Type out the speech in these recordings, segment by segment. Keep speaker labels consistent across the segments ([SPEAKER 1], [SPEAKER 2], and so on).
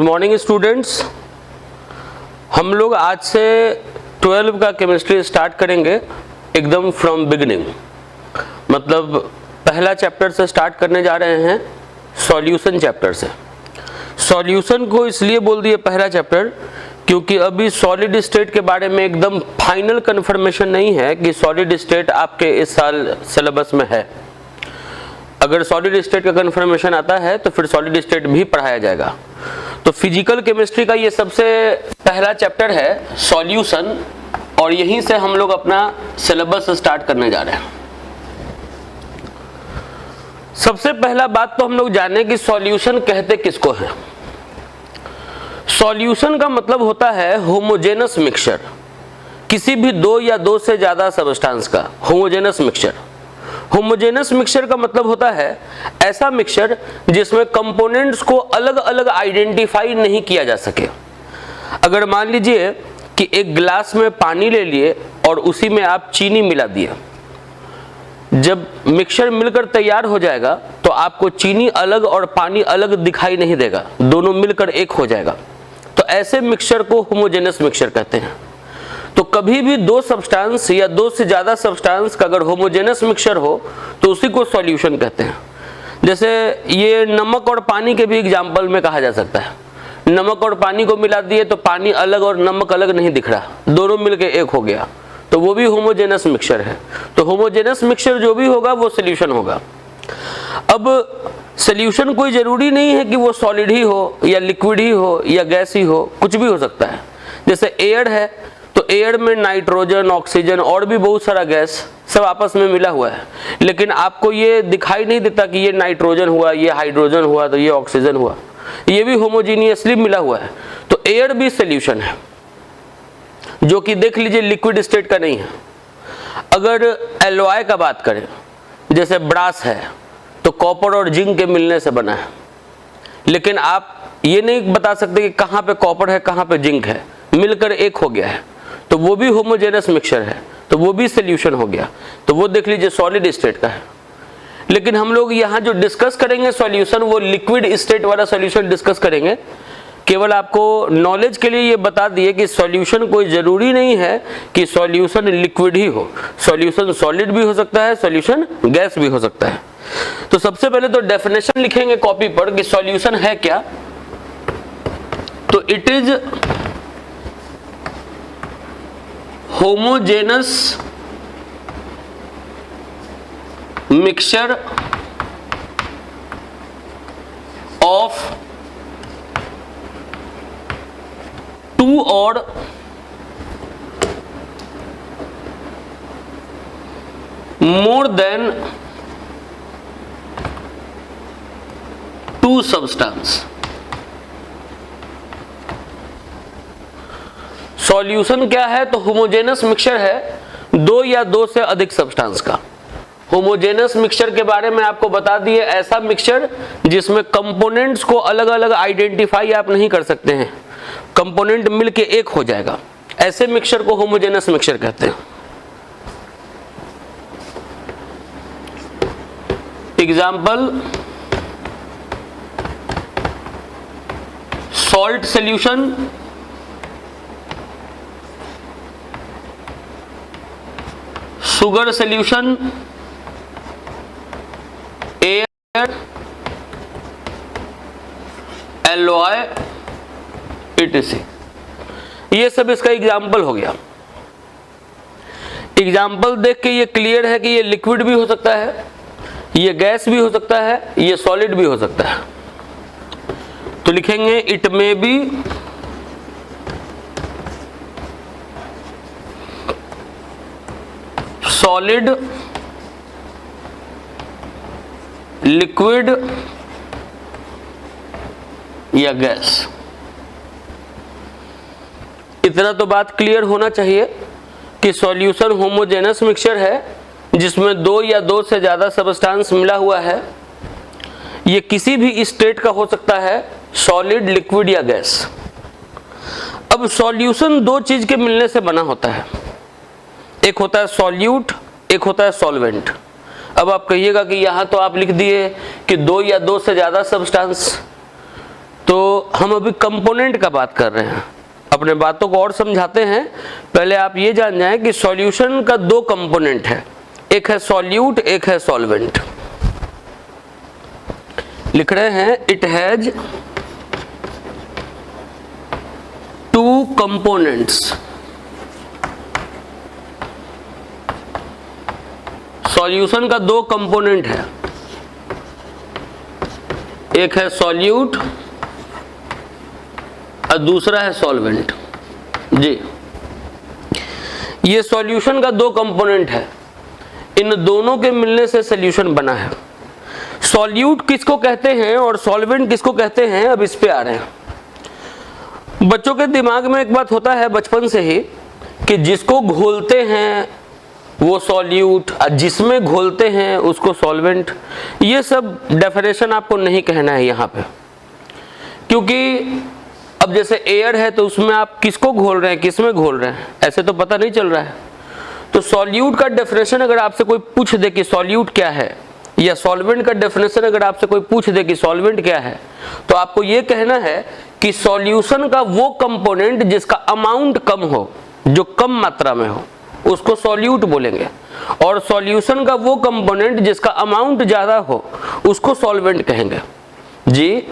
[SPEAKER 1] Good morning students. हम लोग आज से 12 का केमिस्ट्री स्टार्ट करेंगे एकदम फ्रॉम बिगिनिंग, मतलब पहला चैप्टर से स्टार्ट करने जा रहे हैं, सॉल्यूशन चैप्टर से। सॉल्यूशन को इसलिए बोल दिए पहला चैप्टर क्योंकि अभी सॉलिड स्टेट के बारे में एकदम फाइनल कंफर्मेशन नहीं है कि सॉलिड स्टेट आपके इस साल सिलेबस में है। अगर सॉलिड स्टेट का कंफर्मेशन आता है तो फिर सॉलिड स्टेट भी पढ़ाया जाएगा। तो फिजिकल केमिस्ट्री का ये सबसे पहला चैप्टर है सॉल्यूशन, और यहीं से हम लोग अपना सिलेबस स्टार्ट करने जा रहे हैं। सबसे पहला बात तो हम लोग जाने कि सॉल्यूशन कहते किसको है। सॉल्यूशन का मतलब होता है होमोजेनस मिक्सचर, किसी भी दो या दो से ज्यादा सब्सटेंस का होमोजेनस मिक्सचर। होमोजेनस मिक्सचर का मतलब होता है ऐसा मिक्सचर जिसमें कंपोनेंट्स को अलग अलग आइडेंटिफाई नहीं किया जा सके। अगर मान लीजिए कि एक गिलास में पानी ले लिए और उसी में आप चीनी मिला दिए, जब मिक्सचर मिलकर तैयार हो जाएगा तो आपको चीनी अलग और पानी अलग दिखाई नहीं देगा, दोनों मिलकर एक हो जाएगा। तो ऐसे मिक्सचर को होमोजेनस मिक्सचर कहते हैं। तो कभी भी दो सब्सटेंस या दो से ज्यादा सब्सटेंस का अगर होमोजेनस मिक्सचर हो तो उसी को सॉल्यूशन कहते हैं। जैसे ये नमक और पानी के भी एग्जांपल में कहा जा सकता है। नमक और पानी को मिला दिए तो पानी अलग और नमक अलग नहीं दिख रहा, दोनों मिलकर एक हो गया, तो वो भी होमोजेनस मिक्सचर है। तो होमोजेनस मिक्सचर जो भी होगा वो सॉल्यूशन होगा। अब सॉल्यूशन कोई जरूरी नहीं है कि वो सॉलिड ही हो या लिक्विड ही हो या गैस ही हो, कुछ भी हो सकता है। जैसे एयर है तो एयर में नाइट्रोजन, ऑक्सीजन और भी बहुत सारा गैस सब आपस में मिला हुआ है, लेकिन आपको ये दिखाई नहीं देता कि ये नाइट्रोजन हुआ, ये हाइड्रोजन हुआ, तो ये ऑक्सीजन हुआ, ये भी होमोजीनियसली मिला हुआ है। तो एयर भी सॉल्यूशन है, जो कि देख लीजिए लिक्विड स्टेट का नहीं है। अगर एलॉय का बात करें, जैसे ब्रास है तो कॉपर और जिंक के मिलने से बना है, लेकिन आप ये नहीं बता सकते कि कहाँ पे कॉपर है कहाँ पे जिंक है, मिलकर एक हो गया है, तो वो भी होमोजेनस मिक्सचर है, तो वो भी सॉल्यूशन हो गया। तो वो देख लीजिए सॉलिड स्टेट का है। लेकिन हम लोग यहाँ जो डिस्कस करेंगे सॉल्यूशन, वो लिक्विड स्टेट वाला सॉल्यूशन डिस्कस करेंगे। केवल आपको नॉलेज के लिए ये बता दिए कि सॉल्यूशन कोई जरूरी नहीं है कि सॉल्यूशन लिक्विड ही हो, सॉल्यूशन सॉलिड भी हो सकता है, सॉल्यूशन गैस भी हो सकता है। तो सबसे पहले तो डेफिनेशन लिखेंगे कॉपी पर कि सॉल्यूशन है क्या। तो it is homogeneous mixture of two or more than two substance। Solution क्या है? तो होमोजेनस मिक्सचर है दो या दो से अधिक सब्सटेंस का। होमोजेनस मिक्सचर के बारे में आपको बता दिए, ऐसा मिक्सचर जिसमें कंपोनेंट्स को अलग अलग आइडेंटिफाई आप नहीं कर सकते हैं, कंपोनेंट मिलके एक हो जाएगा, ऐसे मिक्सचर को होमोजेनस मिक्सचर कहते हैं। Example, salt solution, sugar solution, air, alloy, etc। ये सब इसका एग्जाम्पल हो गया। एग्जाम्पल देख के ये क्लियर है कि ये लिक्विड भी हो सकता है, ये गैस भी हो सकता है, ये सॉलिड भी हो सकता है। तो लिखेंगे it may be solid, liquid या गैस। इतना तो बात क्लियर होना चाहिए कि सॉल्यूशन होमोजेनस मिक्सचर है जिसमें दो या दो से ज्यादा सब्सटेंस मिला हुआ है। ये किसी भी स्टेट का हो सकता है, सॉलिड, लिक्विड या गैस। अब सॉल्यूशन दो चीज के मिलने से बना होता है, एक होता है सॉल्यूट, एक होता है सॉल्वेंट। अब आप कहिएगा कि यहाँ तो आप लिख दिए कि दो या दो से ज्यादा सब्सटेंस, तो हम अभी कंपोनेंट का बात कर रहे हैं, अपने बातों को और समझाते हैं। पहले आप ये जान जाएं कि सॉल्यूशन का दो कंपोनेंट है, एक है सॉल्यूट, एक है सॉल्वेंट। लिख रहे हैं it has two components. Solution का दो कंपोनेंट है, एक है सॉल्यूट और दूसरा है सॉल्वेंट। जी, ये सॉल्यूशन का दो कंपोनेंट है, इन दोनों के मिलने से सॉल्यूशन बना है। सॉल्यूट किसको कहते हैं और सॉल्वेंट किसको कहते हैं, अब इस पे आ रहे हैं। बच्चों के दिमाग में एक बात होता है बचपन से ही कि जिसको घोलते हैं वो सॉल्यूट, जिसमें घोलते हैं उसको सॉल्वेंट। ये सब डेफिनेशन आपको नहीं कहना है यहाँ पे, क्योंकि अब जैसे एयर है तो उसमें आप किसको घोल रहे हैं, किसमें घोल रहे हैं, ऐसे तो पता नहीं चल रहा है। तो सॉल्यूट का डेफिनेशन अगर आपसे कोई पूछ दे कि सॉल्यूट क्या है, या सॉल्वेंट का डेफिनेशन अगर आपसे कोई पूछ दे कि सॉल्वेंट क्या है, तो आपको ये कहना है कि सॉल्यूशन का वो कंपोनेंट जिसका अमाउंट कम हो, जो कम मात्रा में हो, उसको सॉल्यूट बोलेंगे। और सॉल्यूशन का वो कंपोनेंट जिसका अमाउंट ज्यादा हो, उसको सॉल्वेंट कहेंगे। जी,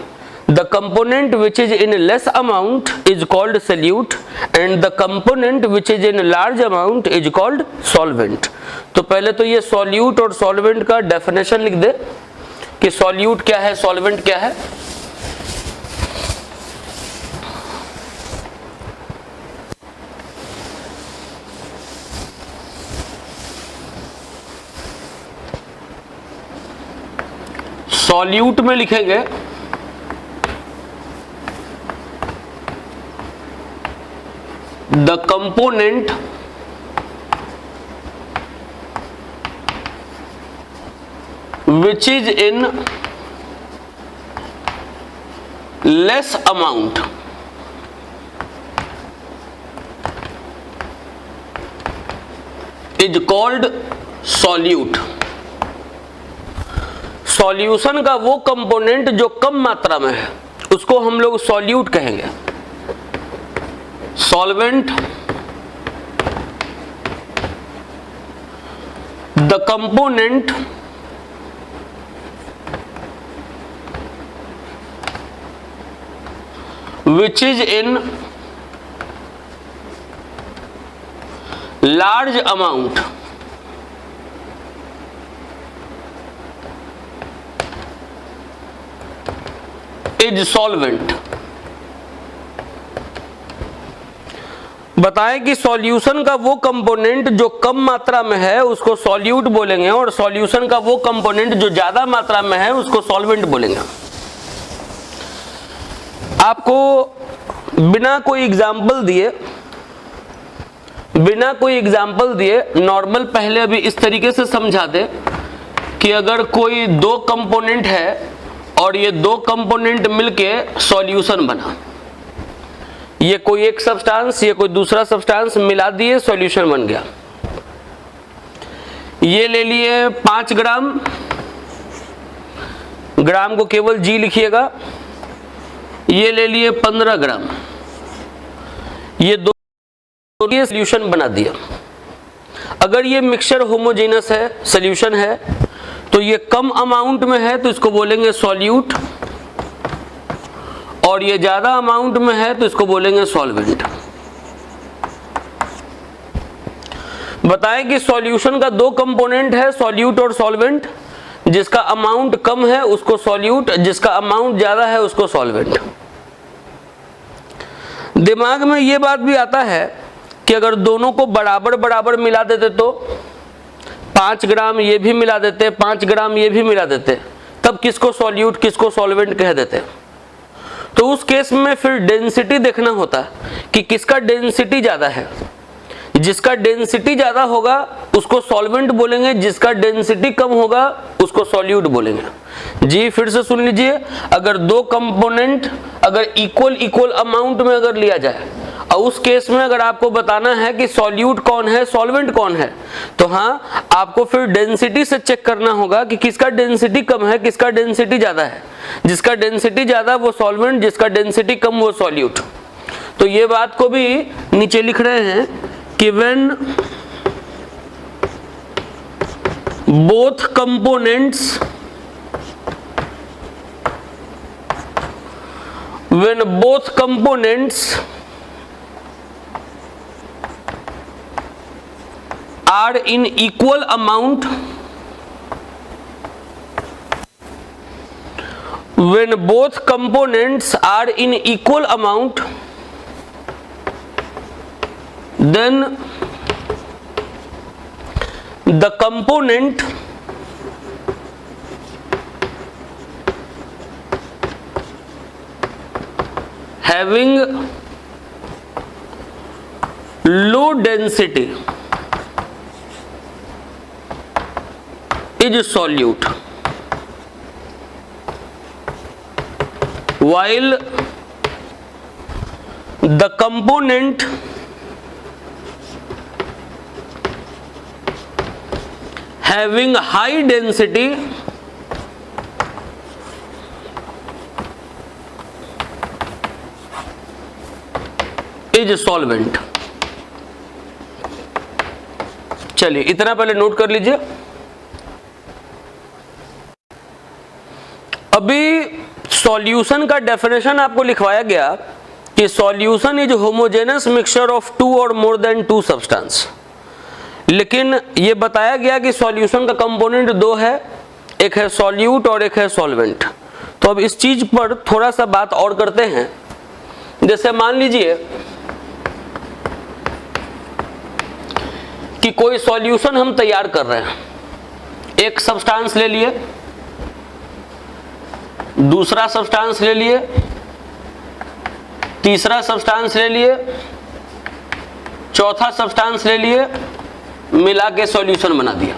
[SPEAKER 1] the component which is in less amount is called solute and the component which is in large amount is called solvent। तो पहले तो ये solute और solvent का definition लिख दे कि solute क्या है, solvent क्या है। solute में लिखेंगे the component which is in less amount is called solute। Solution का वो कंपोनेंट जो कम मात्रा में है उसको हम लोग सॉल्यूट कहेंगे। solvent the component which is in large amount is solvent। बताएं कि सॉल्यूशन का वो कंपोनेंट जो कम मात्रा में है उसको सॉल्यूट बोलेंगे, और सॉल्यूशन का वो कंपोनेंट जो ज्यादा मात्रा में है उसको सॉल्वेंट बोलेंगे। आपको बिना कोई एग्जाम्पल दिए नॉर्मल पहले अभी इस तरीके से समझा दे कि अगर कोई दो कंपोनेंट है और ये दो कंपोनेंट मिलके सॉल्यूशन बना, ये कोई एक सब्सटेंस, ये कोई दूसरा सब्सटेंस मिला दिए, सॉल्यूशन बन गया। ये ले लिए 5 ग्राम, ग्राम को केवल जी लिखिएगा। ये ले लिए 15 ग्राम, ये दो सॉल्यूशन बना दिया। अगर ये मिक्सचर होमोजेनस है, सॉल्यूशन है, तो ये कम अमाउंट में है तो इसको बोलेंगे सॉल्यूट, और ये ज्यादा अमाउंट में है तो इसको बोलेंगे सॉल्वेंट। बताएं कि सॉल्यूशन का दो कंपोनेंट है, सॉल्यूट और सॉल्वेंट। जिसका अमाउंट कम है उसको सॉल्यूट, जिसका अमाउंट ज्यादा है उसको सॉल्वेंट। दिमाग में ये बात भी आता है कि अगर दोनों को बराबर बराबर मिला देते तो 5 ग्राम ये भी मिला देते, 5 ग्राम ये भी मिला देते, तब किसको सॉल्यूट किसको सॉल्वेंट कह देते। तो उस केस में फिर डेंसिटी देखना होता है कि किसका डेंसिटी ज्यादा है। जिसका डेंसिटी ज्यादा होगा उसको सॉल्वेंट बोलेंगे, जिसका डेंसिटी कम होगा उसको सॉल्यूट बोलेंगे। जी फिर से सुन लीजिए, अगर दो कंपोनेंट अगर इक्वल अमाउंट में अगर लिया जाए और उस केस में अगर आपको बताना है कि सॉल्यूट कौन है सॉल्वेंट कौन है, तो हाँ आपको फिर डेंसिटी से चेक करना होगा कि किसका डेंसिटी कम है किसका डेंसिटी ज्यादा है। जिसका डेंसिटी ज्यादा वो सॉल्वेंट, जिसका डेंसिटी कम वो सॉल्यूट। तो ये बात को भी नीचे लिख रहे हैं कि when both components are in equal amount, when both components are in equal amount, then the component having low density is solute, while the component having high density is solvent। चलिए इतना पहले नोट कर लीजिए। अभी solution का definition आपको लिखवाया गया कि solution is homogeneous mixture of two or more then to substance, लेकिन ये बताया गया कि सॉल्यूशन का कंपोनेंट दो है, एक है सॉल्यूट और एक है सॉल्वेंट। तो अब इस चीज पर थोड़ा सा बात और करते हैं। जैसे मान लीजिए कि कोई सॉल्यूशन हम तैयार कर रहे हैं, एक सब्सटेंस ले लिए, दूसरा सब्सटेंस ले लिए, तीसरा सब्सटेंस ले लिए, चौथा सब्सटेंस ले लिए, मिला के सॉल्यूशन बना दिया।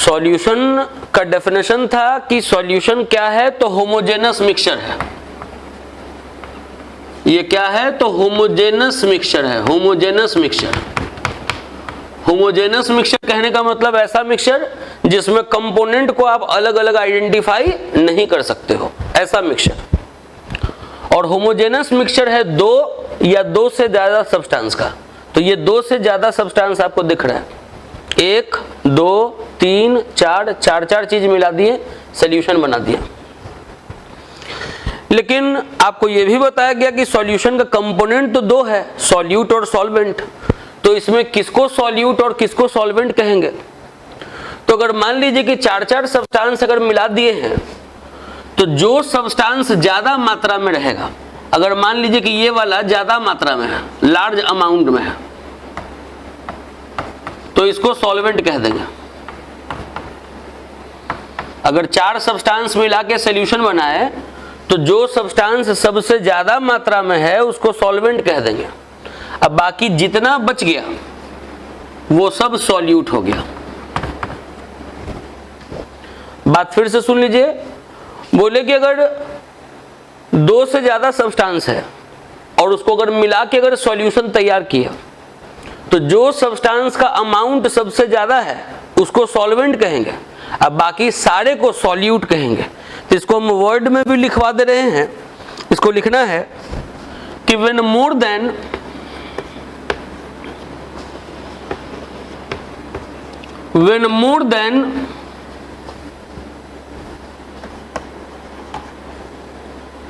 [SPEAKER 1] सॉल्यूशन का डेफिनेशन था कि सॉल्यूशन क्या है, तो होमोजेनस मिक्सचर है। ये क्या है, तो होमोजेनस मिक्सचर है। होमोजेनस मिक्सचर, होमोजेनस मिक्सचर कहने का मतलब ऐसा मिक्सचर जिसमें कंपोनेंट को आप अलग अलग आइडेंटिफाई नहीं कर सकते हो, ऐसा मिक्सचर। और होमोजेनस मिक्सचर है दो या दो से ज्यादा सब्सटेंस का। तो ये दो से ज्यादा सब्सटेंस आपको दिख रहा है, एक, दो, तीन, चार, चार चीज मिला दिए, सॉल्यूशन बना दिया। लेकिन आपको यह भी बताया गया कि सॉल्यूशन का कंपोनेंट तो दो है, सॉल्यूट और सॉल्वेंट। तो इसमें किसको सॉल्यूट और किसको सॉल्वेंट कहेंगे? तो अगर मान लीजिए कि चार सब्सटेंस अगर मिला दिए हैं, तो जो सब्सटेंस ज्यादा मात्रा में रहेगा, अगर मान लीजिए कि ये वाला ज्यादा मात्रा में है, लार्ज अमाउंट में है, तो इसको सॉल्वेंट कह देंगे। अगर चार सब्सटेंस मिला के सॉल्यूशन बनाए तो जो सब्सटेंस सबसे ज्यादा मात्रा में है उसको सॉल्वेंट कह देंगे। अब बाकी जितना बच गया वो सब सॉल्यूट हो गया। बात फिर से सुन लीजिए। बोले कि अगर दो से ज्यादा सब्सटेंस है और उसको अगर मिला के अगर सॉल्यूशन तैयार किया, तो जो सब्सटेंस का अमाउंट सबसे ज्यादा है उसको सॉल्वेंट कहेंगे, अब बाकी सारे को सॉल्यूट कहेंगे। तो इसको हम वर्ड में भी लिखवा दे रहे हैं। इसको लिखना है कि when more than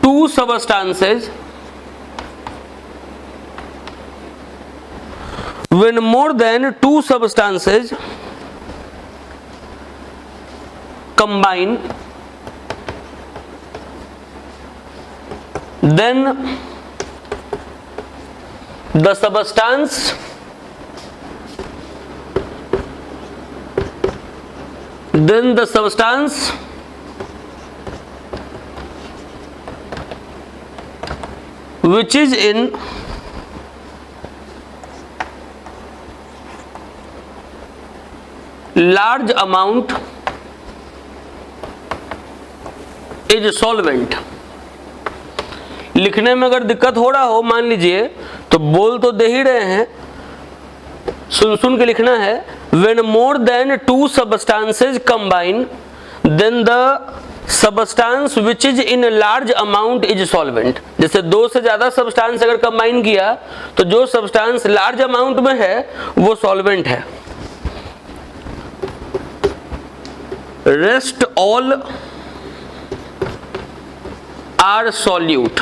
[SPEAKER 1] two substances, when more than two substances combine, then the substance which is in large amount is solvent। लिखने में अगर दिक्कत हो रहा हो, मान लीजिए, तो बोल तो दे ही रहे हैं, सुन के लिखना है। When more than two substances combine, then the substance which is in large amount is solvent. जैसे 2 से ज्यादा सबस्टांस अगर कंबाइन किया तो जो सबस्टांस लार्ज अमाउंट में है वो सॉल्वेंट है। Rest all are solute.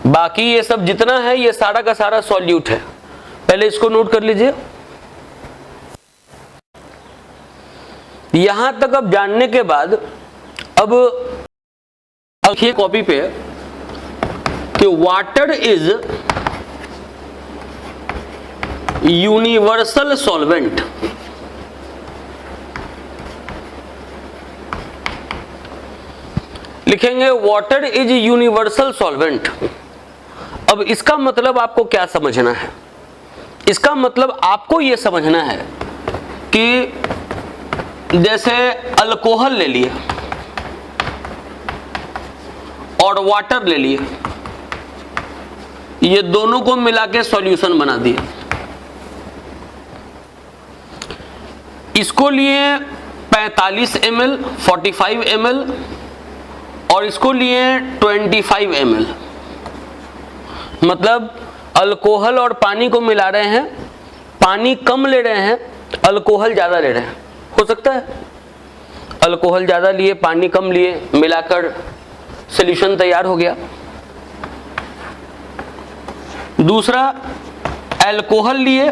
[SPEAKER 1] बाकी ये सब जितना है ये सारा का सारा सॉल्यूट है। पहले इसको नोट कर लीजिए। यहां तक अब जानने के बाद अब लिखिए कॉपी पे कि वाटर इज यूनिवर्सल सॉल्वेंट। लिखेंगे वाटर इज यूनिवर्सल सॉल्वेंट। अब इसका मतलब आपको क्या समझना है? इसका मतलब आपको यह समझना है कि जैसे अल्कोहल ले लिए और वाटर ले लिए, ये दोनों को मिला के सॉल्यूशन बना दिए। इसको लिए 45 ml, 45 ml और इसको लिए 25 ml। मतलब अल्कोहल और पानी को मिला रहे हैं, पानी कम ले रहे हैं, अल्कोहल ज्यादा ले रहे हैं। हो सकता है अल्कोहल ज्यादा लिए पानी कम लिए, मिलाकर सॉल्यूशन तैयार हो गया। दूसरा, अल्कोहल लिए,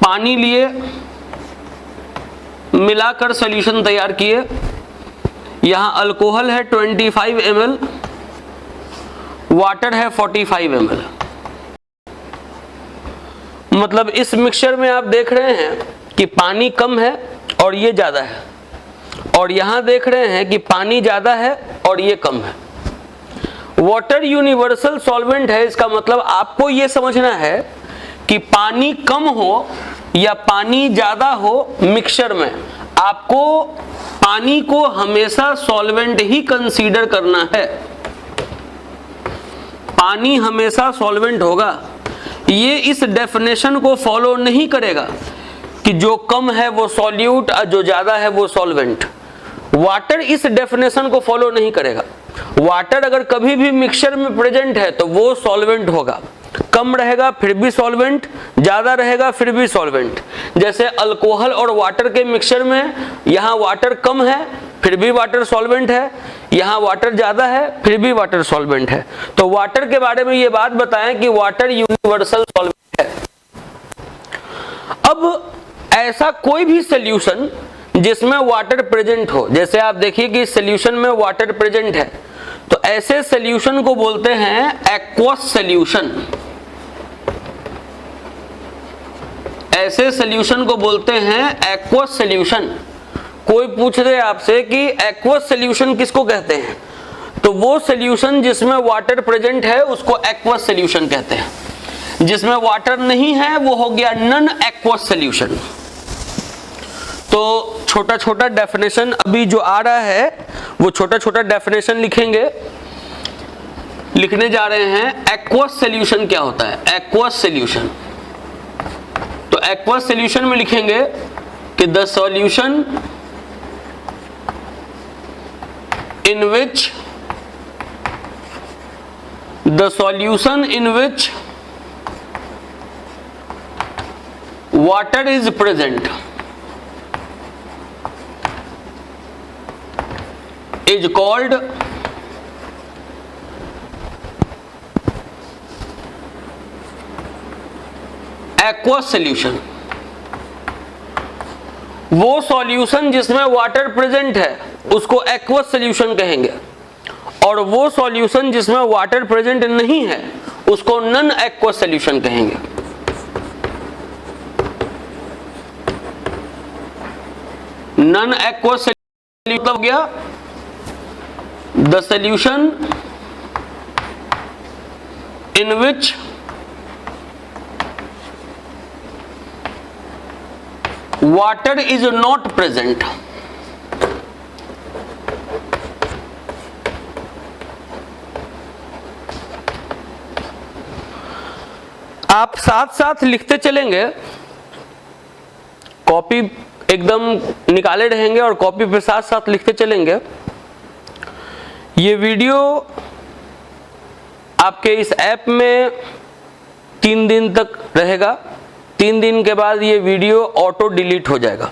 [SPEAKER 1] पानी लिए, मिलाकर सॉल्यूशन तैयार किए। यहां अल्कोहल है 25 ml, वाटर है 45 ml। मतलब इस मिक्सचर में आप देख रहे हैं कि पानी कम है और ये ज्यादा है, और यहां देख रहे हैं कि पानी ज्यादा है और ये कम है। वाटर यूनिवर्सल सॉल्वेंट है, इसका मतलब आपको ये समझना है कि पानी कम हो या पानी ज्यादा हो मिक्सचर में, आपको पानी को हमेशा सॉल्वेंट ही कंसीडर करना है। पानी हमेशा सॉल्वेंट होगा। ये इस डेफिनेशन को फॉलो नहीं करेगा कि जो कम है वो सॉल्यूट और जो ज्यादा है वो सॉल्वेंट। वाटर इस डेफिनेशन को फॉलो नहीं करेगा। वाटर अगर कभी भी मिक्सचर में प्रेजेंट है तो वो सॉल्वेंट होगा। कम रहेगा फिर भी सॉल्वेंट, ज्यादा रहेगा फिर भी सॉल्वेंट। जैसे अल्कोहल और वाटर के मिक्सचर में यहां वाटर कम है फिर भी वाटर सॉल्वेंट है, यहां वाटर ज्यादा है फिर भी वाटर सॉल्वेंट है। तो वाटर के बारे में ये बात बताएं कि वाटर यूनिवर्सल सॉल्वेंट है। अब ऐसा कोई भी सॉल्यूशन जिसमें वाटर प्रेजेंट हो, जैसे आप देखिए कि सॉल्यूशन में वाटर प्रेजेंट है, तो ऐसे सॉल्यूशन को बोलते हैं एक्वस सॉल्यूशन। ऐसे सॉल्यूशन को बोलते हैं एक्वस सॉल्यूशन। कोई पूछ दे आपसे कि एक्वस सॉल्यूशन किसको कहते हैं, तो वो सॉल्यूशन जिसमें वाटर प्रेजेंट है उसको एक्वस सॉल्यूशन कहते हैं। जिसमें वाटर नहीं है वो हो गया नॉन एक्वस सॉल्यूशन। तो छोटा छोटा डेफिनेशन अभी जो आ रहा है वो छोटा छोटा डेफिनेशन लिखेंगे, लिखने जा रहे हैं। एक्वस सॉल्यूशन क्या होता है? एक्वस सॉल्यूशन, तो एक्वस सॉल्यूशन में लिखेंगे कि the solution in which water is present is called aqueous solution। वो सॉल्यूशन जिसमें वाटर प्रेजेंट है उसको एक्वस सॉल्यूशन कहेंगे, और वो सॉल्यूशन जिसमें वाटर प्रेजेंट नहीं है उसको नॉन एक्वस सॉल्यूशन कहेंगे। नॉन एक्वस सॉल्यूशन मतलब क्या? The solution in which water is not present। आप साथ साथ लिखते चलेंगे, कॉपी एकदम निकाले रहेंगे और कॉपी पे साथ साथ लिखते चलेंगे। ये वीडियो आपके इस ऐप में 3 दिन तक रहेगा। 3 दिन के बाद ये वीडियो ऑटो डिलीट हो जाएगा।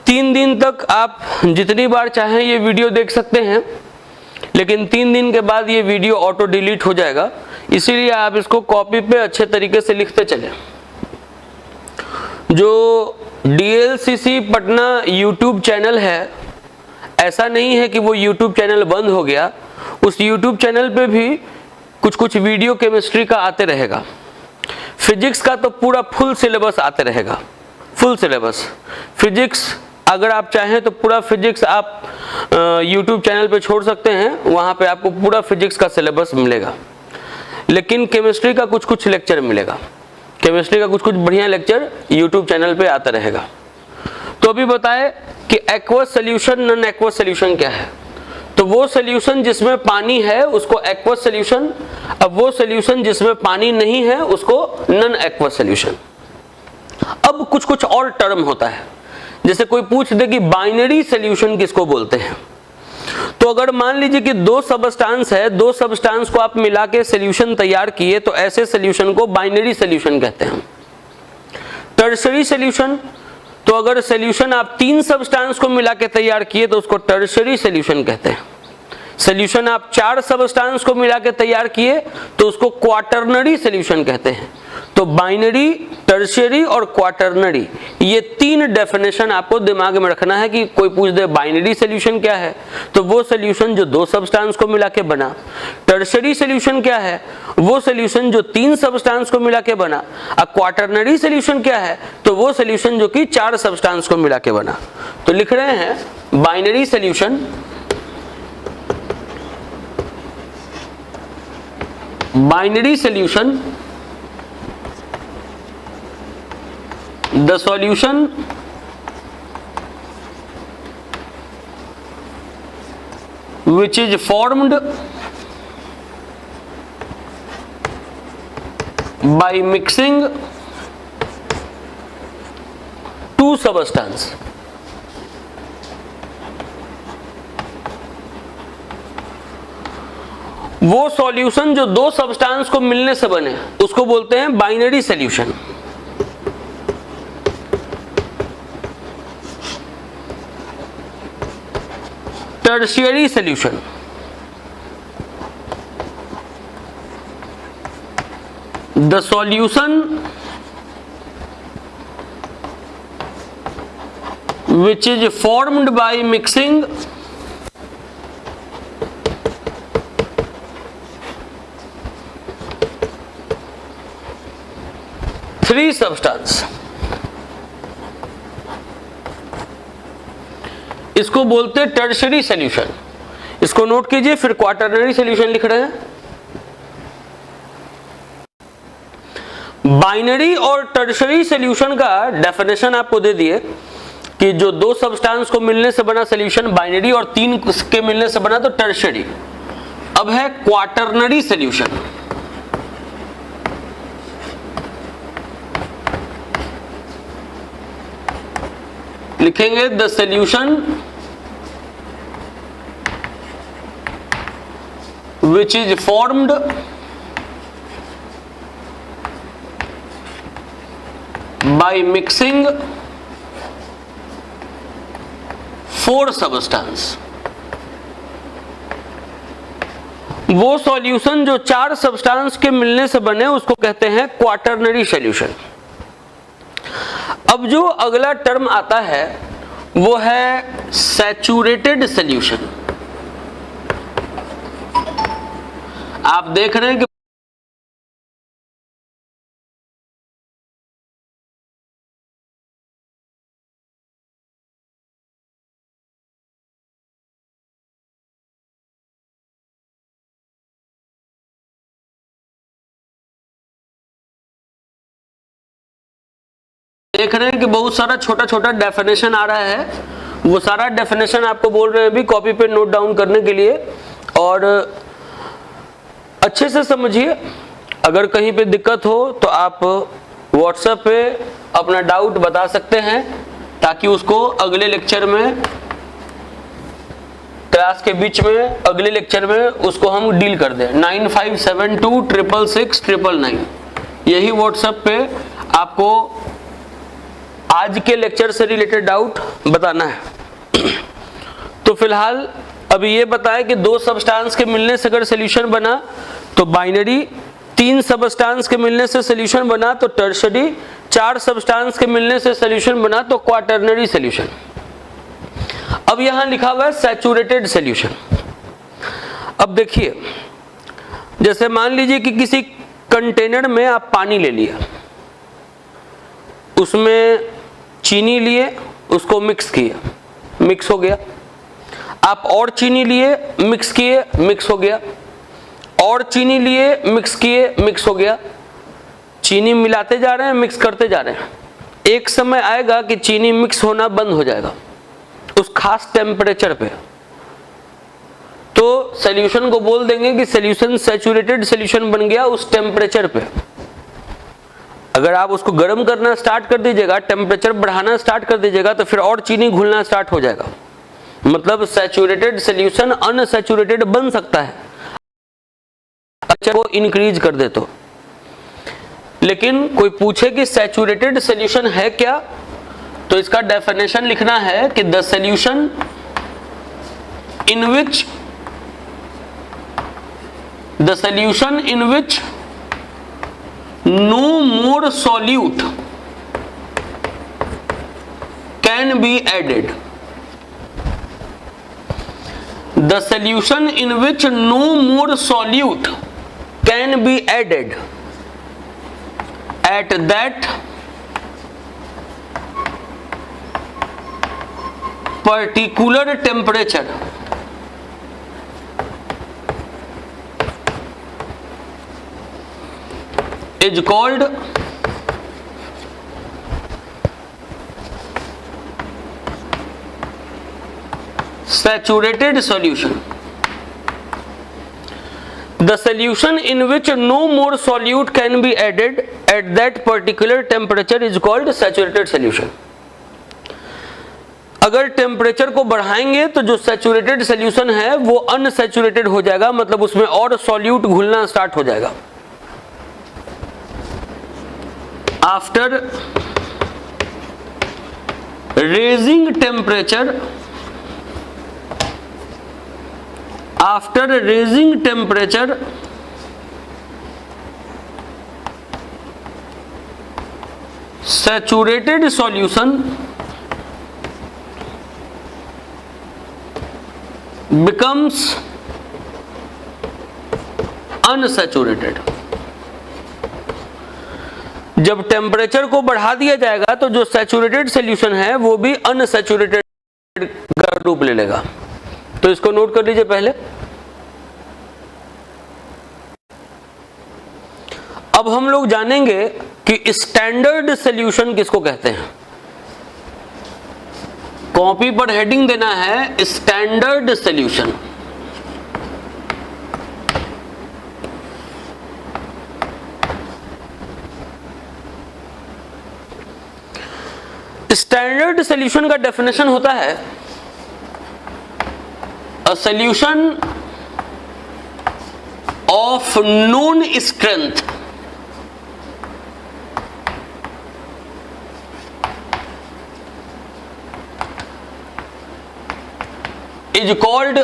[SPEAKER 1] 3 दिन तक आप जितनी बार चाहें ये वीडियो देख सकते हैं, लेकिन 3 दिन के बाद ये वीडियो ऑटो डिलीट हो जाएगा। इसीलिए आप इसको कॉपी पे अच्छे तरीके से लिखते चलें। जो DLCC पटना यूट्यूब चैनल है, ऐसा नहीं है कि वो यूट्यूब चैनल बंद हो गया। उस यूट्यूब चैनल पे भी कुछ कुछ वीडियो केमिस्ट्री का आते रहेगा। फिजिक्स का तो पूरा फुल सिलेबस आते रहेगा, फुल सिलेबस। फिजिक्स अगर आप चाहें तो पूरा फिजिक्स आप यूट्यूब चैनल पे छोड़ सकते हैं, वहाँ पे आपको पूरा फिजिक्स का सिलेबस मिलेगा। लेकिन केमिस्ट्री का कुछ कुछ लेक्चर मिलेगा, केमिस्ट्री का कुछ कुछ बढ़िया लेक्चर यूट्यूब चैनल पे आता रहेगा। तो अभी बताए कि aqueous solution, non aqueous solution क्या है। तो वो सोल्यूशन जिसमें पानी है उसको एक्वस सोल्यूशन, अब वो सोल्यूशन जिसमें पानी नहीं है उसको नॉन एक्वस सोल्यूशन। अब कुछ कुछ और टर्म होता है, जैसे कोई पूछ दे कि बाइनरी सोल्यूशन किसको बोलते हैं। तो अगर मान लीजिए कि 2 सबस्टांस है, 2 सबस्टांस को आप मिला के सोल्यूशन तैयार किए, तो ऐसे सोल्यूशन को बाइनरी सोल्यूशन कहते हैं। टर्शरी सोल्यूशन, तो अगर सोल्यूशन आप 3 सबस्टांस को मिला के तैयार किए तो उसको टर्शरी सोल्यूशन कहते हैं। सोल्यूशन आप 4 सबस्टांस को मिला के तैयार किए तो उसको क्वाटरनरी सोल्यूशन कहते हैं। तो बाइनरी, टर्शियरी और क्वाटरनरी, ये 3 डेफिनेशन आपको दिमाग में रखना है। कि कोई पूछ दे बाइनरी सोल्यूशन क्या है, तो वो सोल्यूशन जो 2 सबस्टांस को मिला के बना। टर्शियरी सोल्यूशन क्या है, वो सोल्यूशन जो 3 सबस्टांस को मिला के बना। और क्वाटरनरी सोल्यूशन क्या है, तो वो सोल्यूशन जो कि 4 सबस्टांस को मिला के बना। तो लिख रहे हैं binary solution, binary solution, the solution which is formed by mixing 2 substance। वो सॉल्यूशन जो 2 सब्सटेंस को मिलने से बने उसको बोलते हैं binary solution. Tertiary solution, the solution which is formed by mixing 3 substance, इसको बोलते हैं टर्शियरी सॉल्यूशन। इसको नोट कीजिए। फिर क्वाटरनरी सॉल्यूशन लिख रहे हैं। बाइनरी और टर्शियरी सॉल्यूशन का डेफिनेशन आपको दे दिए कि जो 2 सब्सटेंस को मिलने से बना सॉल्यूशन बाइनरी और 3 के मिलने से बना तो टर्शियरी। अब है क्वाटरनरी सॉल्यूशन। लिखेंगे the solution which is formed by mixing 4 substance। वो सॉल्यूशन जो 4 सब्सटेंस के मिलने से बने उसको कहते हैं क्वाटरनरी सॉल्यूशन। अब जो अगला टर्म आता है वो है सैचुरेटेड सॉल्यूशन। आप देख रहे हैं कि बहुत सारा छोटा छोटा डेफिनेशन आ रहा है। वो सारा डेफिनेशन आपको बोल रहे हैं भी कॉपी पे नोट डाउन करने के लिए, और अच्छे से समझिए अगर कहीं पे दिक्कत हो तो आप व्हाट्सएप पे अपना डाउट बता सकते हैं, ताकि उसको अगले लेक्चर में, क्लास के बीच में, अगले लेक्चर में उसको हम डील कर दें। 9572666699 यही व्हाट्सएप पे आपको आज के लेक्चर से रिलेटेड डाउट बताना है। तो फिलहाल अभी ये बताएं कि 2 सबस्टांस के मिलने से अगर सोल्यूशन बना तो बाइनरी, 3 सबस्टांस के मिलने से सोल्यूशन बना तो टर्शरी, 4 सबस्टांस के मिलने से सोल्यूशन बना तो क्वाटरनरी सोल्यूशन। अब यहां लिखा हुआ है सैचुरेटेड सोल्यूशन। अब देखिए, जैसे मान लीजिए कि किसी कंटेनर में आप पानी ले लिया, उसमें चीनी लिए, उसको मिक्स किया, मिक्स हो गया। आप और चीनी लिए, मिक्स किए, मिक्स हो गया। और चीनी लिए, मिक्स किए, मिक्स हो गया। चीनी मिलाते जा रहे हैं, मिक्स करते जा रहे हैं। एक समय आएगा कि चीनी मिक्स होना बंद हो जाएगा उस खास टेम्परेचर पे, तो सॉल्यूशन को बोल देंगे कि सॉल्यूशन सैचुरेटेड सॉल्यूशन बन गया उस टेम्परेचर पे। अगर आप उसको गर्म करना स्टार्ट कर दीजिएगा, टेम्परेचर बढ़ाना स्टार्ट कर दीजिएगा, तो फिर और चीनी घुलना स्टार्ट हो जाएगा। मतलब सैचुरेटेड सॉल्यूशन अनसैचुरेटेड बन सकता है अच्छा वो इंक्रीज कर दे तो। लेकिन कोई पूछे कि सैचुरेटेड सॉल्यूशन है क्या, तो इसका डेफिनेशन लिखना है कि the solution in which no more solute can be added. The solution in which no more solute can be added at that particular temperature is called saturated solution. The solution in which no more solute can be added at that particular temperature is called saturated solution. अगर temperature को बढ़ाएंगे तो जो saturated solution है वो unsaturated हो जाएगा, मतलब उसमें और सॉल्यूट घुलना स्टार्ट हो जाएगा। After raising temperature, saturated solution becomes unsaturated. जब टेम्परेचर को बढ़ा दिया जाएगा तो जो सैचुरेटेड सॉल्यूशन है वो भी अनसैचुरेटेड का रूप ले लेगा। तो इसको नोट कर लीजिए पहले। अब हम लोग जानेंगे कि स्टैंडर्ड सॉल्यूशन किसको कहते हैं। कॉपी पर हेडिंग देना है स्टैंडर्ड सॉल्यूशन। स्टैंडर्ड सॉल्यूशन का डेफिनेशन होता है a solution of known strength is called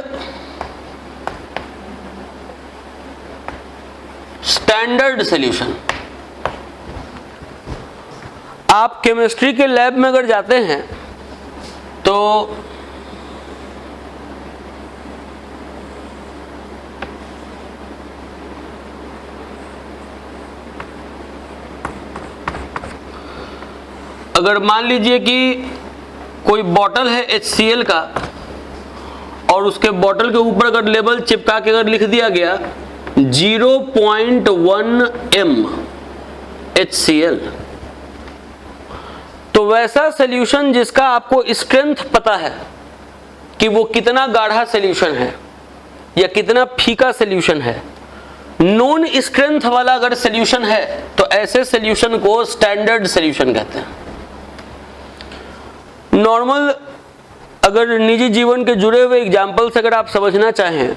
[SPEAKER 1] standard solution. आप केमिस्ट्री के लैब में अगर जाते हैं तो अगर मान लीजिए कि कोई बॉटल है HCl का और उसके बॉटल के ऊपर अगर लेबल चिपका के अगर लिख दिया गया 0.1 m HCl, तो वैसा सॉल्यूशन जिसका आपको स्ट्रेंथ पता है कि वो कितना गाढ़ा सॉल्यूशन है या कितना फीका सॉल्यूशन है, नॉन स्ट्रेंथ वाला अगर सोल्यूशन है तो ऐसे सोल्यूशन को स्टैंडर्ड सोल्यूशन कहते हैं। नॉर्मल अगर निजी जीवन के जुड़े हुए एग्जाम्पल से अगर आप समझना चाहें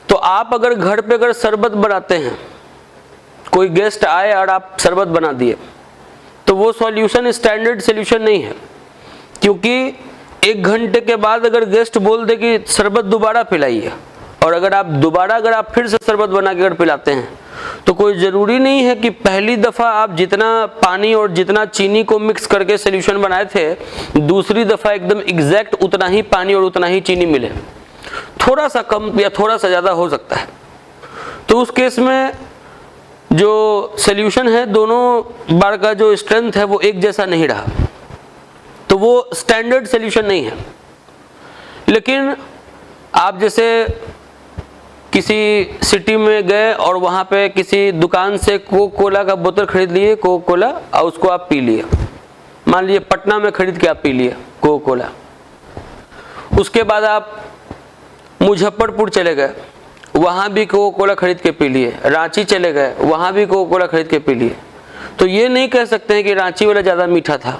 [SPEAKER 1] तो आप अगर घर पे अगर शरबत बनाते हैं, कोई गेस्ट आए और आप शरबत बना दिए, तो वो सॉल्यूशन स्टैंडर्ड सॉल्यूशन नहीं है, क्योंकि 1 घंटे के बाद अगर गेस्ट बोल दे कि शरबत दोबारा पिलाइए, और अगर आप फिर से शरबत बना के अगर पिलाते हैं, तो कोई ज़रूरी नहीं है कि पहली दफ़ा आप जितना पानी और जितना चीनी को मिक्स करके सॉल्यूशन बनाए थे, दूसरी दफ़ा एकदम एग्जैक्ट उतना ही पानी और उतना ही चीनी मिले। थोड़ा सा कम या थोड़ा सा ज़्यादा हो सकता है। तो उस केस में जो सॉल्यूशन है, दोनों बार का जो स्ट्रेंथ है वो एक जैसा नहीं रहा, तो वो स्टैंडर्ड सॉल्यूशन नहीं है। लेकिन आप जैसे किसी सिटी में गए और वहाँ पे किसी दुकान से कोका कोला का बोतल खरीद लिए, कोका कोला, और उसको आप पी लिए। मान लीजिए पटना में खरीद के आप पी लिए कोका कोला। उसके बाद आप मुजफ्फरपुर चले गए, वहाँ भी कोका कोला खरीद के पी लिए। रांची चले गए, वहाँ भी कोका कोला खरीद के पी लिए। तो ये नहीं कह सकते हैं कि रांची वाला ज़्यादा मीठा था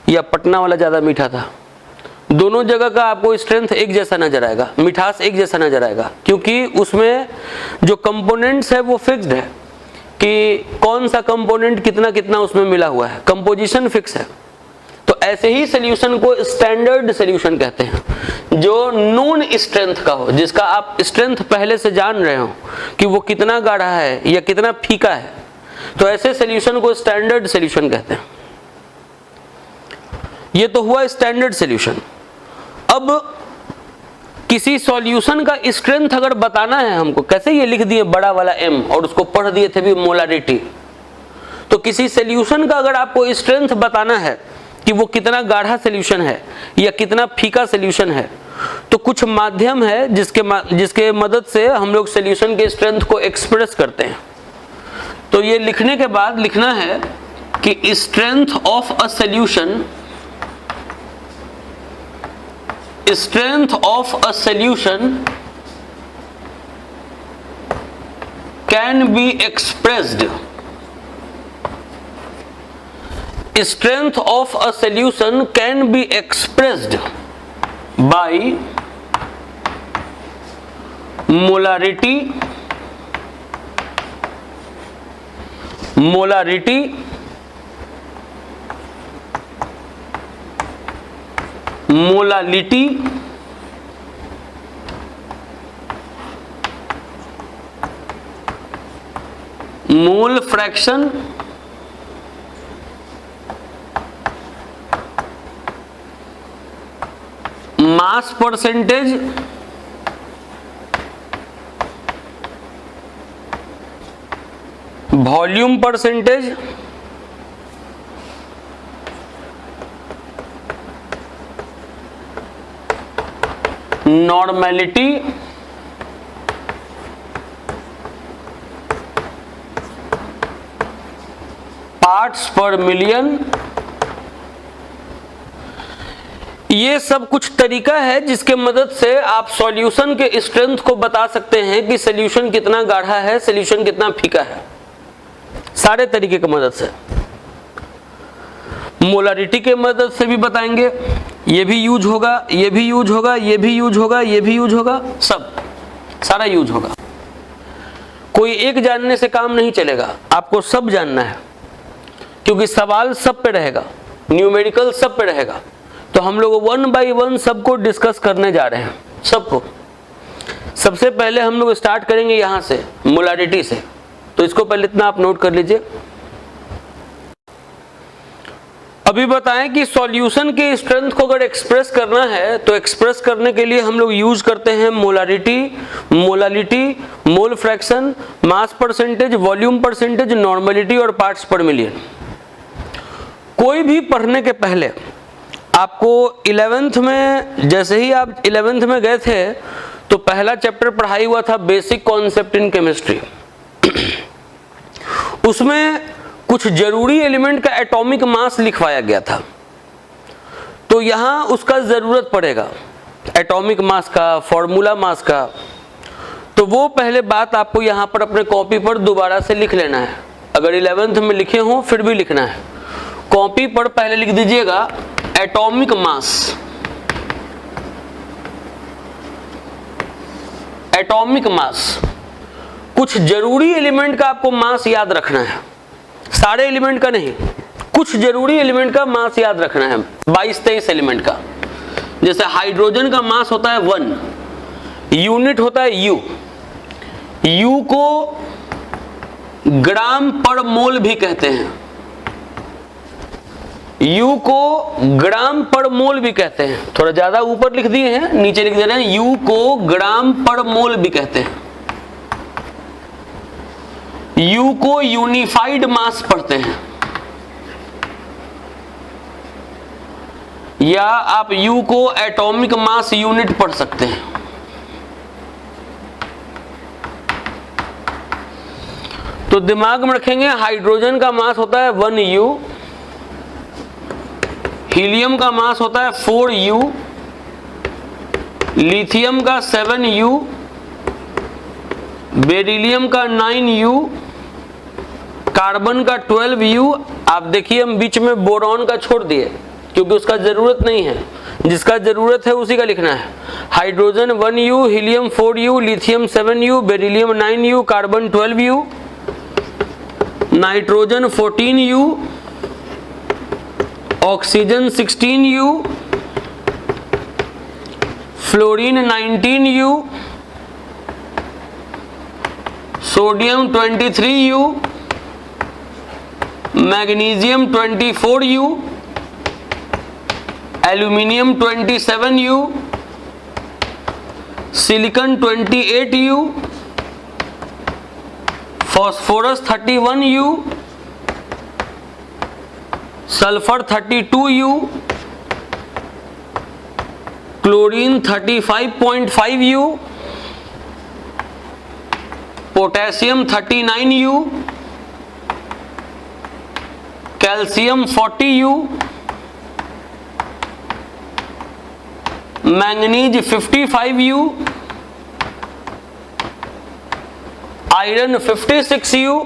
[SPEAKER 1] या पटना वाला ज़्यादा मीठा था। दोनों जगह का आपको स्ट्रेंथ एक जैसा नजर आएगा, मिठास एक जैसा नजर आएगा, क्योंकि उसमें जो कंपोनेंट्स है वो फिक्स्ड है कि कौन सा कंपोनेंट कितना कितना उसमें मिला हुआ है, कंपोजिशन फिक्स है। तो ऐसे ही सॉल्यूशन को स्टैंडर्ड सॉल्यूशन कहते हैं, जो नॉन स्ट्रेंथ का हो, जिसका आप स्ट्रेंथ पहले से जान रहे हो कि वो कितना गाढ़ा है या कितना फीका है। तो ऐसे सॉल्यूशन को स्टैंडर्ड सॉल्यूशन कहते हैं। ये तो हुआ स्टैंडर्ड सॉल्यूशन। अब किसी सॉल्यूशन का स्ट्रेंथ अगर बताना है हमको, कैसे ये लिख दिए बड़ा वाला M और उसको पढ़ दिए थे भी मोलारिटी। तो किसी सॉल्यूशन का अगर आपको स्ट्रेंथ बताना है कि वो कितना गाढ़ा सॉल्यूशन है या कितना फीका सॉल्यूशन है, तो कुछ माध्यम है जिसके मदद से हम लोग सॉल्यूशन के स्ट्रेंथ को एक्सप्रेस करते हैं। तो ये लिखने के बाद लिखना है कि strength of a solution, strength of a solution can be expressed, strength of a solution can be expressed by molarity, molality, mole fraction, mass percentage, volume percentage, normality, parts पर मिलियन। ये सब कुछ तरीका है जिसके मदद से आप सॉल्यूशन के स्ट्रेंथ को बता सकते हैं कि सॉल्यूशन कितना गाढ़ा है, सॉल्यूशन कितना फीका है। सारे तरीके की मदद से, मोलारिटी के मदद से भी बताएंगे, ये भी यूज होगा, ये भी यूज होगा, ये भी यूज होगा, ये भी यूज होगा, सब सारा यूज होगा। कोई एक जानने से काम नहीं चलेगा, आपको सब जानना है, क्योंकि सवाल सब पे रहेगा, न्यूमेरिकल सब पे रहेगा। तो हम लोग 1 बाय 1 सबको डिस्कस करने जा रहे हैं, सबको। सबसे पहले हम लोग स्टार्ट करेंगे यहाँ से, मोलारिटी से। तो इसको पहले इतना आप नोट कर लीजिए। अभी बताएं कि सॉल्यूशन के स्ट्रेंथ को अगर एक्सप्रेस करना है तो एक्सप्रेस करने के लिए हम लोग यूज करते हैं molarity, molality, mole fraction, mass percentage, volume percentage, normality और पार्ट्स पर मिलियन। कोई भी पढ़ने के पहले आपको 11th में, जैसे ही आप 11th में गए थे तो पहला चैप्टर पढ़ाई हुआ था बेसिक कॉन्सेप्ट इन केमिस्ट्री। उसमें कुछ जरूरी एलिमेंट का एटॉमिक मास लिखवाया गया था, तो यहां उसका जरूरत पड़ेगा एटॉमिक मास का, फॉर्मूला मास का। तो तो वो पहले बात आपको यहां पर अपने कॉपी पर दोबारा से लिख लेना है। अगर 11th में लिखे हो फिर भी लिखना है। कॉपी पर पहले लिख दीजिएगा एटॉमिक मास। एटॉमिक मास, कुछ जरूरी एलिमेंट का आपको मास याद रखना है, सारे एलिमेंट का नहीं, कुछ जरूरी एलिमेंट का मास याद रखना है, 22-23 एलिमेंट का। जैसे हाइड्रोजन का मास होता है 1, यूनिट होता है यू, यू को ग्राम पर मोल भी कहते हैं, यू को ग्राम पर मोल भी कहते हैं। थोड़ा ज्यादा ऊपर लिख दिए हैं, नीचे लिख दे रहे हैं यू को ग्राम पर मोल भी कहते हैं। यू को यूनिफाइड मास पढ़ते हैं, या आप यू को एटॉमिक मास यूनिट पढ़ सकते हैं। तो दिमाग में रखेंगे हाइड्रोजन का मास होता है 1U, हीलियम का मास होता है 4U, लिथियम का 7U, बेरिलियम का 9U, कार्बन का 12U। आप देखिए हम बीच में बोरॉन का छोड़ दिए क्योंकि उसका जरूरत नहीं है, जिसका जरूरत है उसी का लिखना है। Hydrogen 1U, helium 4U, lithium 7U, beryllium 9U, carbon 12U, nitrogen 14U, oxygen 16U, fluorine 19U, sodium 23U, magnesium 24U, aluminium 27U, silicon 28U, phosphorus 31U, sulphur 32U, chlorine 35.5U, potassium 39U, calcium 40U, manganese 55U, iron 56U,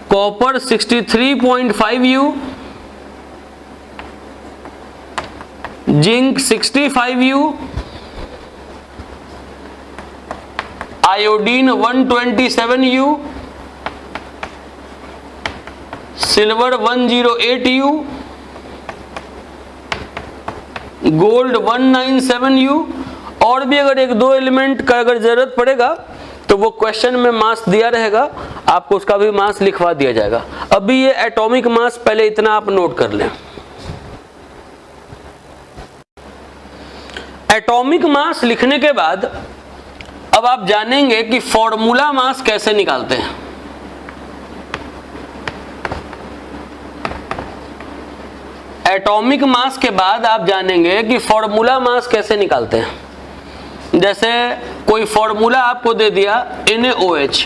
[SPEAKER 1] copper 63.5U, zinc 65U, iodine 127U, silver 108U, gold 197U। और भी अगर एक दो element का अगर जरूरत पड़ेगा तो वो क्वेश्चन में मास दिया रहेगा, आपको उसका भी मास लिखवा दिया जाएगा। अभी ये एटॉमिक मास पहले इतना आप नोट कर लें। एटॉमिक मास लिखने के बाद अब आप जानेंगे कि फॉर्मूला मास कैसे निकालते हैं। एटॉमिक मास के बाद आप जानेंगे कि फॉर्मूला मास कैसे निकालते हैं। जैसे कोई फॉर्मूला आपको दे दिया NaOH,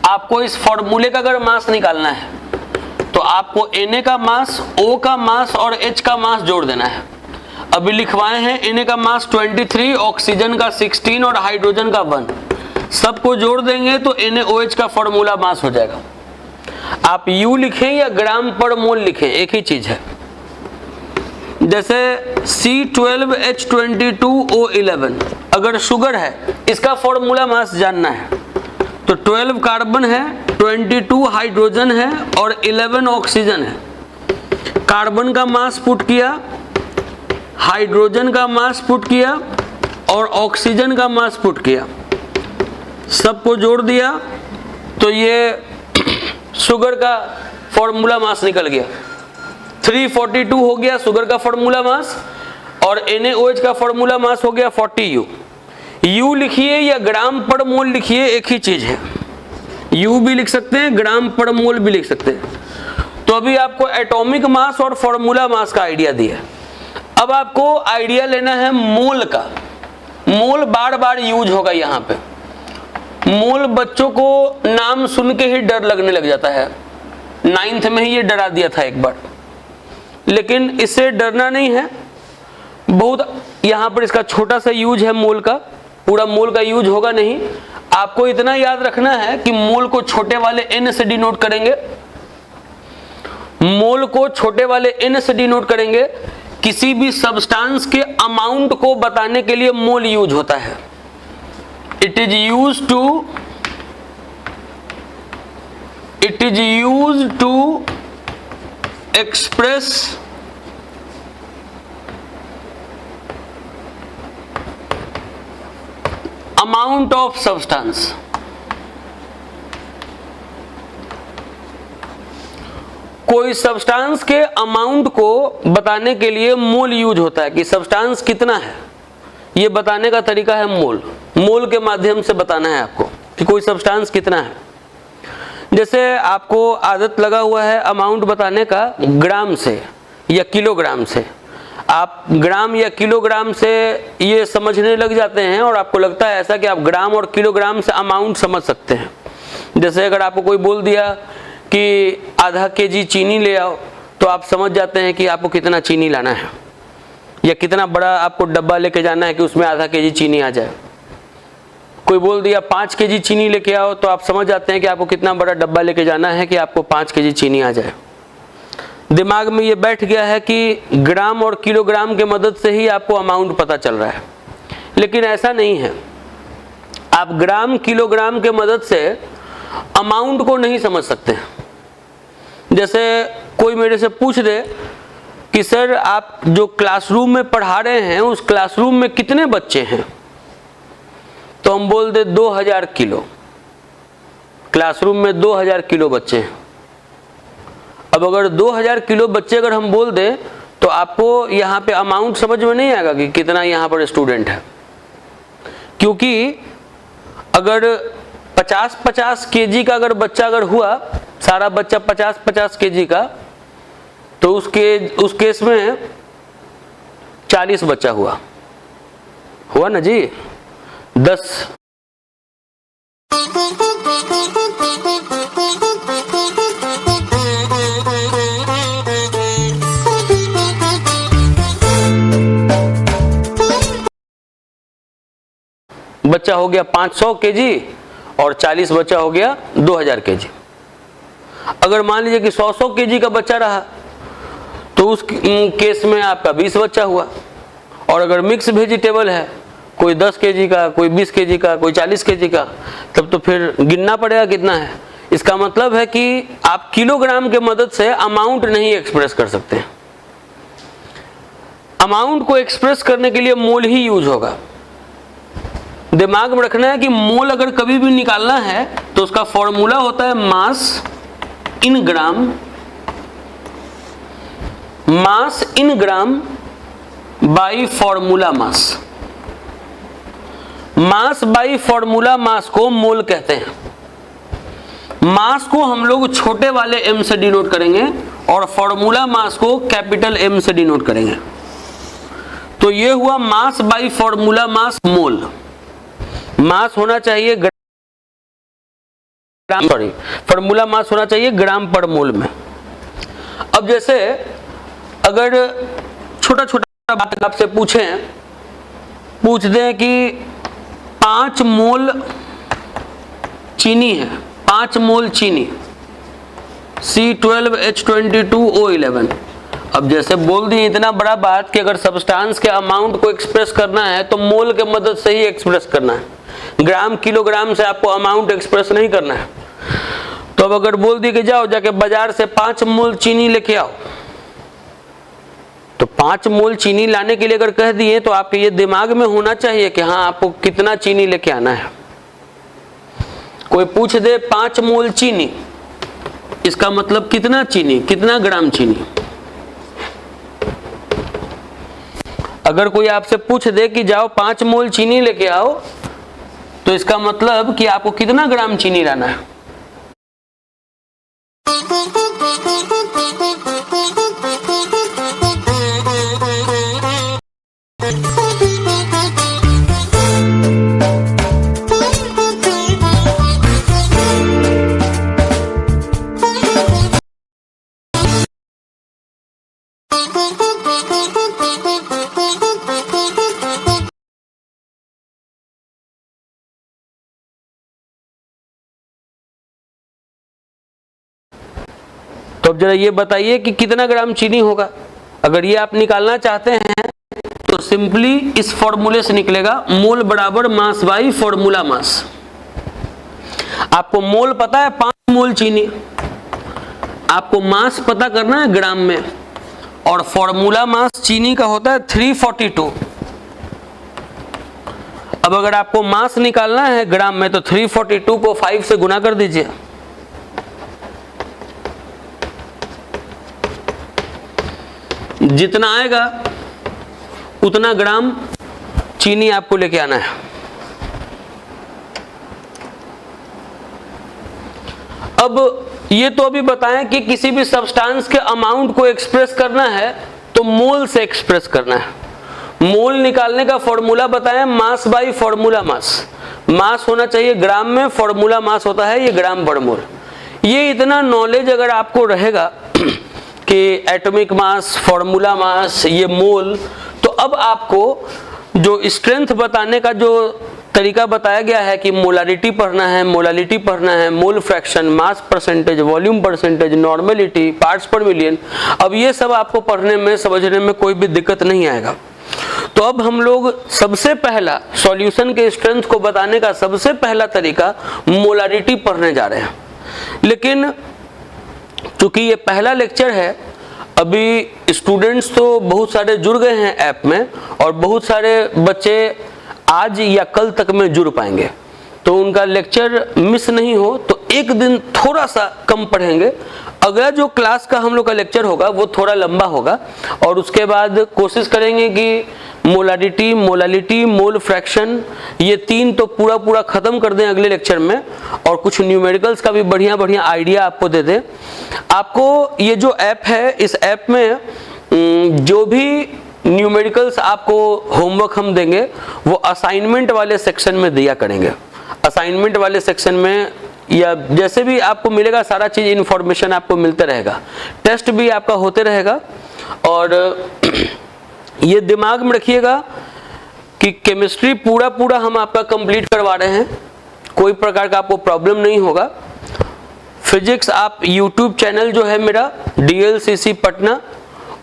[SPEAKER 1] आपको इस फॉर्मूले का अगर मास निकालना है तो आपको Na का मास, O का मास और H का मास जोड़ देना है। अभी लिखवाए हैं Na का मास 23, ऑक्सीजन का 16 और हाइड्रोजन का 1, सबको जोड़ देंगे तो NaOH का फॉर्मूला मास हो जाएगा। आप U लिखें या ग्राम पर मोल लिखें, एक ही चीज है। जैसे C12H22O11 अगर शुगर है, इसका फॉर्मूला मास जानना है तो 12 कार्बन है, 22 हाइड्रोजन है और 11 ऑक्सीजन है। कार्बन का मास पुट किया, हाइड्रोजन का मास पुट किया और ऑक्सीजन का मास पुट किया, सबको जोड़ दिया तो ये शुगर का फॉर्मूला मास निकल गया। 342 हो गया शुगर का फॉर्मूला मास और NaOH का फॉर्मूला मास हो गया 40U। U लिखिए या ग्राम पर मोल लिखिए, एक ही चीज है। U भी लिख सकते हैं, ग्राम पर मोल भी लिख सकते हैं। तो अभी आपको एटॉमिक मास और फॉर्मूला मास का आइडिया दिया। अब आपको आइडिया लेना है मोल का। मोल बार बार यूज होगा यहाँ पे। मोल बच्चों को नाम सुन के ही डर लगने लग जाता है। 9th में ही ये डरा दिया था एक बार, लेकिन इससे डरना नहीं है। बहुत यहां पर इसका छोटा सा यूज है मोल का, पूरा मोल का यूज होगा नहीं। आपको इतना याद रखना है कि मोल को छोटे वाले n से डिनोट करेंगे, मोल को छोटे वाले n से डिनोट करेंगे। किसी भी सब्सटेंस के अमाउंट को बताने के लिए मोल यूज होता है। It is used to express amount of substance. कोई सब्सटेंस के अमाउंट को बताने के लिए मोल यूज होता है कि सब्सटेंस कितना है, ये बताने का तरीका है मोल। मोल के माध्यम से बताना है आपको कि कोई सब्सटेंस कितना है। जैसे आपको आदत लगा हुआ है अमाउंट बताने का ग्राम से या किलोग्राम से, आप ग्राम या किलोग्राम से ये समझने लग जाते हैं और आपको लगता है ऐसा कि आप ग्राम और किलोग्राम से अमाउंट समझ सकते हैं। जैसे अगर आपको कोई बोल दिया कि आधा केजी चीनी ले आओ, तो आप समझ जाते हैं कि आपको कितना चीनी लाना है या कितना बड़ा आपको डब्बा लेके जाना है कि उसमें आधा केजी चीनी आ जाए। कोई बोल दिया 5 केजी चीनी लेके आओ, तो आप समझ जाते हैं कि आपको कितना बड़ा डब्बा लेके जाना है कि आपको 5 केजी चीनी आ जाए। दिमाग में ये बैठ गया है कि ग्राम और किलोग्राम के मदद से ही आपको अमाउंट पता चल रहा है, लेकिन ऐसा नहीं है। आप ग्राम किलोग्राम के मदद से अमाउंट को नहीं समझ सकते। जैसे कोई मेरे से पूछ दे कि सर आप जो क्लासरूम में पढ़ा रहे हैं उस क्लासरूम में कितने बच्चे हैं, तो हम बोल दे 2000 किलो। क्लासरूम में 2000 किलो बच्चे हैं। अब अगर 2000 किलो बच्चे अगर हम बोल दें तो आपको यहाँ पे अमाउंट समझ में नहीं आएगा कि कितना यहाँ पर स्टूडेंट है, क्योंकि अगर 50-50 केजी का अगर बच्चा अगर हुआ, सारा बच्चा 50-50 केजी का, तो उस केस में 40 बच्चा हुआ ना जी, 10। बच्चा हो गया 500 केजी और 40 बच्चा हो गया 2000 केजी। अगर मान लीजिए कि 100 केजी का बच्चा रहा तो उस केस में आपका 20 बच्चा हुआ। और अगर मिक्स वेजिटेबल है, कोई 10 केजी का, कोई 20 केजी का, कोई 40 केजी का, तब तो फिर गिनना पड़ेगा कितना है। इसका मतलब है कि आप किलोग्राम के मदद से अमाउंट नहीं एक्सप्रेस कर सकते। अमाउंट को एक्सप्रेस करने के लिए मोल ही यूज होगा। दिमाग में रखना है कि मोल अगर कभी भी निकालना है तो उसका फॉर्मूला होता है mass in gram, mass in gram by formula mass. Mass by formula mass को मोल कहते हैं। मास को हम लोग छोटे वाले m से डिनोट करेंगे और फॉर्मूला मास को कैपिटल M से डिनोट करेंगे। तो ये हुआ मास बाई फॉर्मूला मास मोल। मास होना चाहिए फॉर्मूला मास होना चाहिए ग्राम पर मोल में। अब जैसे अगर छोटा छोटा बात आपसे पूछ दें कि 5 मोल चीनी है, 5 मोल चीनी C12H22O11। अब जैसे बोल दिए इतना बड़ा बात कि अगर सब्सटेंस के अमाउंट को एक्सप्रेस करना है तो मोल के मदद से ही एक्सप्रेस करना है, ग्राम किलोग्राम से आपको अमाउंट एक्सप्रेस नहीं करना है। तो अब अगर बोल दिए कि जाओ जाके बाजार से 5 मोल चीनी लेके आओ, तो 5 मोल चीनी लाने के लिए अगर कह दिए तो आपके ये दिमाग में होना चाहिए कि हाँ आपको कितना चीनी लेके आना है। कोई पूछ दे 5 मोल चीनी, इसका मतलब कितना चीनी, कितना ग्राम चीनी। अगर कोई आपसे पूछ दे कि जाओ 5 मोल चीनी लेके आओ, तो इसका मतलब कि आपको कितना ग्राम चीनी लाना है। तो अब जरा ये बताइए कि कितना ग्राम चीनी होगा। अगर ये आप निकालना चाहते हैं तो सिंपली इस फॉर्मूले से निकलेगा, मोल बराबर मास बाई फॉर्मूला मास। आपको मोल पता है 5 मोल चीनी, आपको मास पता करना है ग्राम में, और फॉर्मूला मास चीनी का होता है 342। अब अगर आपको मास निकालना है ग्राम में तो 342 को 5 से गुना कर दीजिए। जितना आएगा उतना ग्राम चीनी आपको लेके आना है। अब ये तो अभी बताएं कि किसी भी सब्सटेंस के अमाउंट को एक्सप्रेस करना है तो मोल से एक्सप्रेस करना है। मोल निकालने का फॉर्मूला बताएं, मास बाई फॉर्मूला मास। मास होना चाहिए ग्राम में, फॉर्मूला मास होता है ये ग्राम पर मोल। ये इतना नॉलेज अगर आपको रहेगा कि एटॉमिक मास, फॉर्मूला मास, ये मोल, तो अब आपको जो स्ट्रेंथ बताने का जो तरीका बताया गया है कि मोलारिटी पढ़ना है, मोलालिटी पढ़ना है, mole fraction, mass percentage, volume percentage, normality, parts पर मिलियन, अब ये सब आपको पढ़ने में, समझने में कोई भी दिक्कत नहीं आएगा। तो अब हम लोग सबसे पहला सॉल्यूशन के स्ट्रेंथ को बताने का सबसे पहला तरीका मोलारिटी पढ़ने जा रहे हैं। लेकिन चूंकि ये पहला लेक्चर है, अभी स्टूडेंट्स तो बहुत सारे जुड़ गए हैं ऐप में, और बहुत सारे बच्चे आज या कल तक में जुड़ पाएंगे, तो उनका लेक्चर मिस नहीं हो तो एक दिन थोड़ा सा कम पढ़ेंगे। अगला जो क्लास का हम लोग का लेक्चर होगा वो थोड़ा लंबा होगा, और उसके बाद कोशिश करेंगे कि मोलारिटी, मोलालिटी, मोल फ्रैक्शन, ये 3 तो पूरा खत्म कर दें अगले लेक्चर में, और कुछ न्यूमेरिकल्स का भी बढ़िया आइडिया आपको दे दें। आपको ये जो ऐप है, इस ऐप में जो भी न्यूमेरिकल्स आपको होमवर्क हम देंगे वो असाइनमेंट वाले सेक्शन में दिया करेंगे। असाइनमेंट वाले सेक्शन में या जैसे भी आपको मिलेगा सारा चीज इंफॉर्मेशन आपको मिलता रहेगा। टेस्ट भी आपका होते रहेगा, और ये दिमाग में रखिएगा कि केमिस्ट्री पूरा हम आपका कंप्लीट करवा रहे हैं, कोई प्रकार का आपको प्रॉब्लम नहीं होगा। फिजिक्स आप यूट्यूब चैनल जो है मेरा DLCC पटना,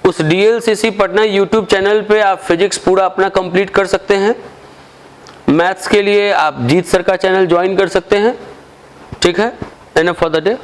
[SPEAKER 1] उस DLCC पटना यूट्यूब चैनल पे आप फिजिक्स पूरा अपना कंप्लीट कर सकते हैं। मैथ्स के लिए आप जीत सर का चैनल ज्वाइन कर सकते हैं। ठीक है, एनफ फॉर द डे।